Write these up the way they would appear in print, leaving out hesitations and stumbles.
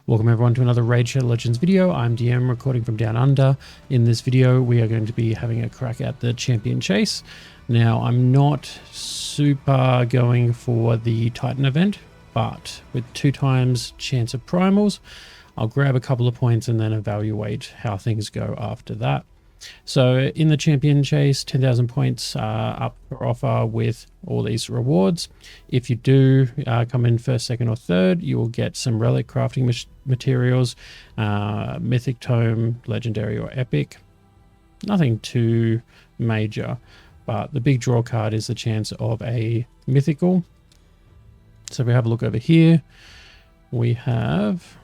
Welcome everyone to another Raid Shadow Legends video. I'm DM recording from down under. In this video we are going to be having a crack at the champion chase. Now I'm not super going for the Titan event, but with 2 times chance of primals, I'll grab a couple of points and then evaluate how things go after that. So in the champion chase, 10,000 points up for offer with all these rewards. If you do come in first, second or third, you will get some relic crafting materials, mythic tome, legendary or epic. Nothing too major, but the big draw card is the chance of a mythical. So if we have a look over here, we have,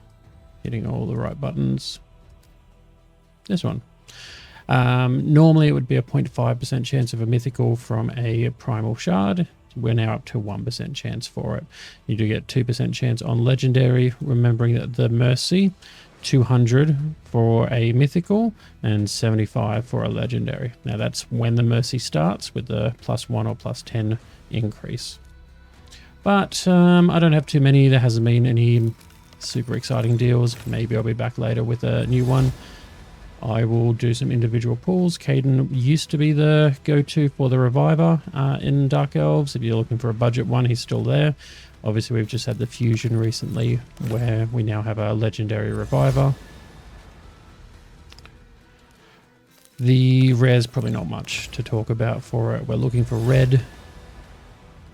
hitting all the right buttons, this one. Normally it would be a 0.5% chance of a mythical from a primal shard. We're now up to 1% chance for it. You do get 2% chance on legendary, remembering that the mercy, 200 for a mythical and 75 for a legendary. Now that's when the mercy starts with the +1 or +10 increase. But I don't have too many. There hasn't been any super exciting deals. Maybe I'll be back later with a new one. I will do some individual pulls. Caden used to be the go-to for the reviver in Dark Elves. If you're looking for a budget one, he's still there. Obviously, we've just had the fusion recently where we now have a legendary reviver. The rare's probably not much to talk about for it. We're looking for red.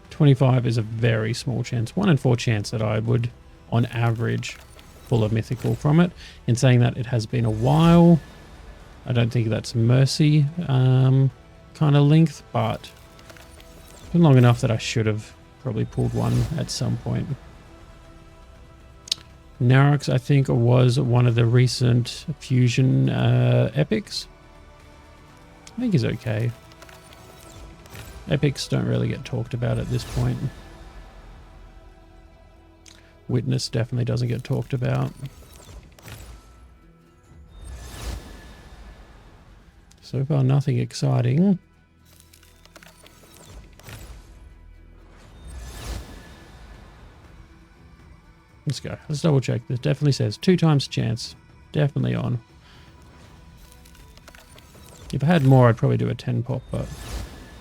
25 is a very small chance. 1 in 4 chance that I would, on average, pull a mythical from it. In saying that, it has been a while. I don't think that's mercy kind of length, but it's been long enough that I should have probably pulled one at some point. Narox, I think, was one of the recent fusion epics. I think he's okay. Epics don't really get talked about at this point. Witness definitely doesn't get talked about. So far, nothing exciting. Let's go. Let's double check. This definitely says 2 times chance. Definitely on. If I had more, I'd probably do a 10 pop, but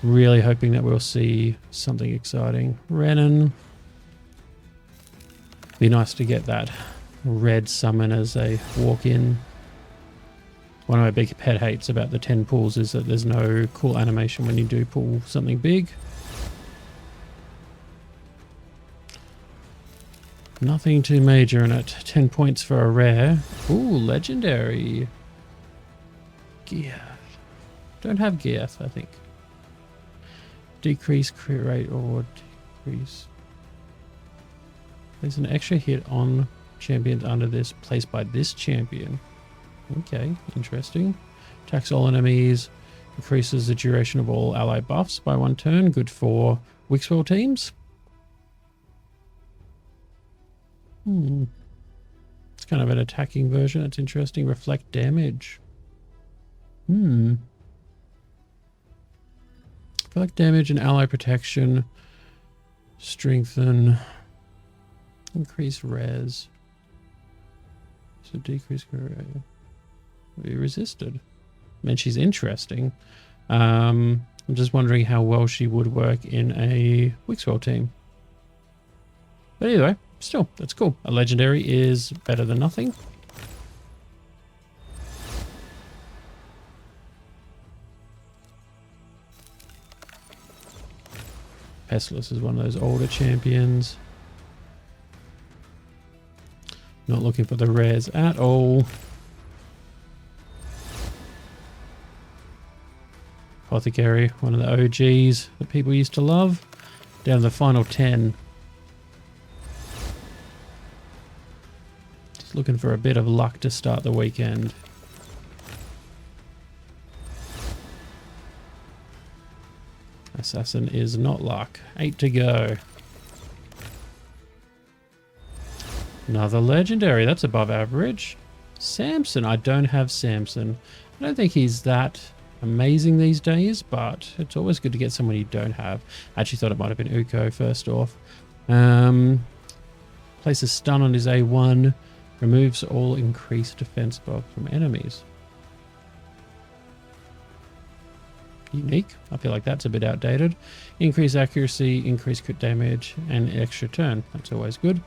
really hoping that we'll see something exciting. Renan. Be nice to get that red summon as they walk in. One of my big pet hates about the 10 pulls is that there's no cool animation when you do pull something big. Nothing too major in it. 10 points for a rare. Ooh, legendary. Geath. Don't have Geath, I think. Decrease crit rate or decrease. There's an extra hit on champions under this placed by this champion. Okay, interesting. Attacks all enemies. Increases the duration of all ally buffs by 1 turn. Good for Wixwell teams. It's kind of an attacking version. It's interesting. Reflect damage. Reflect damage and ally protection. Strengthen. Increase res. So decrease crit rate. Be resisted. I mean, she's interesting. I'm just wondering how well she would work in a Wixwell team. But either way, still, that's cool. A legendary is better than nothing. Pestilus is one of those older champions. Not looking for the rares at all. Apothecary, one of the OGs that people used to love. Down to the final 10. Just looking for a bit of luck to start the weekend. Assassin is not luck. 8 to go. Another legendary. That's above average. Samson. I don't have Samson. I don't think he's that amazing these days, but it's always good to get someone you don't have. I actually thought it might have been Uko first off. Place a stun on his A1. Removes all increased defense buff from enemies. Unique. I feel like that's a bit outdated. Increased accuracy, increased crit damage, and extra turn. That's always good.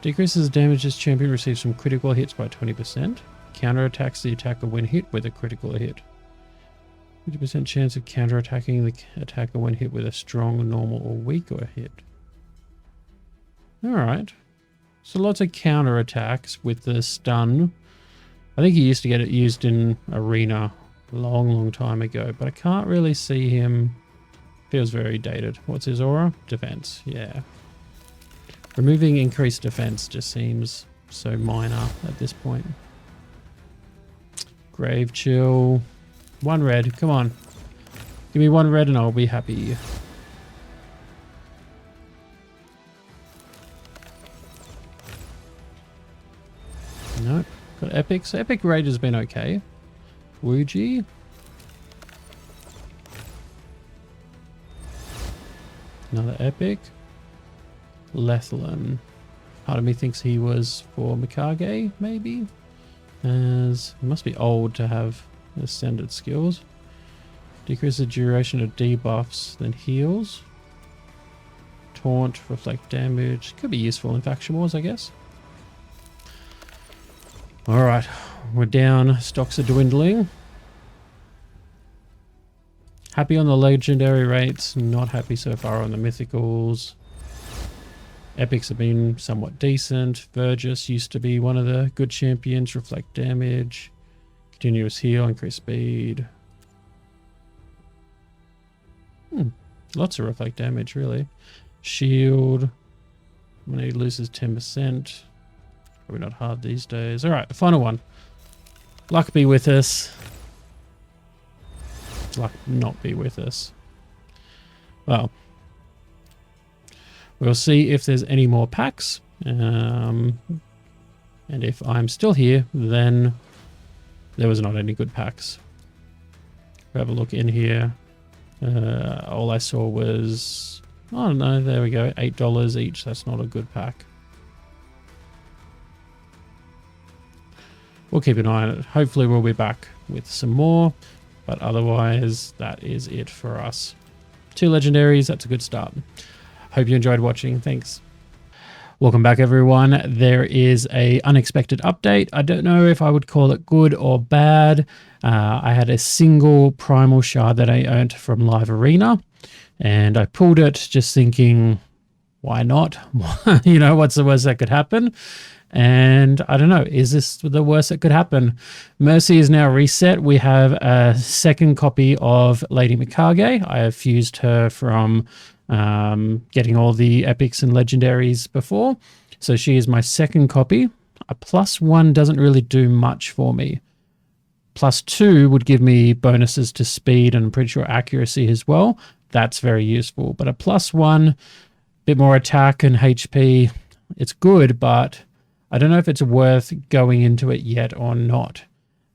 Decreases damage this champion receives from critical hits by 20%. Counterattacks the attacker when hit with a critical hit. 50% chance of counterattacking the attacker when hit with a strong, normal, or weaker hit. Alright. So lots of counterattacks with the stun. I think he used to get it used in Arena a long, long time ago, but I can't really see him. Feels very dated. What's his aura? Defense, yeah. Removing increased defense just seems so minor at this point. Grave Chill. 1 red, come on. Give me 1 red and I'll be happy. Nope. Got epic. So epic rage has been okay. Wuji. Another epic. Lethalin. Part of me thinks he was for Mikage, maybe? As he must be old to have ascended skills. Decrease the duration of debuffs, then heals. Taunt, reflect damage. Could be useful in faction wars, I guess. Alright, we're down. Stocks are dwindling. Happy on the legendary rates, not happy so far on the mythicals. Epics have been somewhat decent. Vergis used to be one of the good champions. Reflect damage. Continuous heal, increase speed. Lots of reflect damage, really. Shield. When he loses 10%. Probably not hard these days. Alright, the final one. Luck be with us. Luck not be with us. Well. We'll see if there's any more packs. And if I'm still here, then there was not any good packs. Have a look in here. All I saw was... Oh no, there we go. $8 each. That's not a good pack. We'll keep an eye on it. Hopefully we'll be back with some more. But otherwise, that is it for us. 2 legendaries. That's a good start. Hope you enjoyed watching. Thanks. Welcome back, everyone. There is a unexpected update. I don't know if I would call it good or bad. I had a single Primal shard that I earned from Live Arena, and I pulled it just thinking, why not? You know, what's the worst that could happen? And I don't know, is this the worst that could happen? Mercy is now reset. We have a second copy of Lady Mikage. I have fused her from getting all the epics and legendaries before. So she is my second copy. A +1 doesn't really do much for me. +2 would give me bonuses to speed and I'm pretty sure accuracy as well. That's very useful. But a +1, bit more attack and HP, it's good, but I don't know if it's worth going into it yet or not.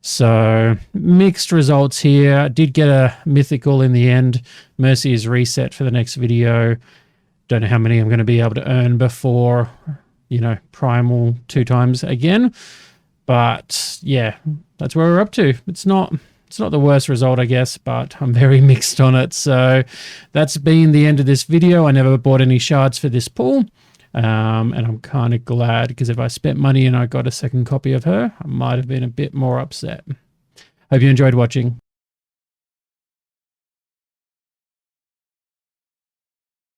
So mixed results here. I did get a mythical in the end. Mercy is reset for the next video. Don't know how many I'm going to be able to earn before, you know, Primal 2 times again. But yeah, that's where we're up to. It's not the worst result, I guess, but I'm very mixed on it. So that's been the end of this video. I never bought any shards for this pool. And I'm kind of glad, because if I spent money and I got a second copy of her, I might have been a bit more upset. Hope you enjoyed watching.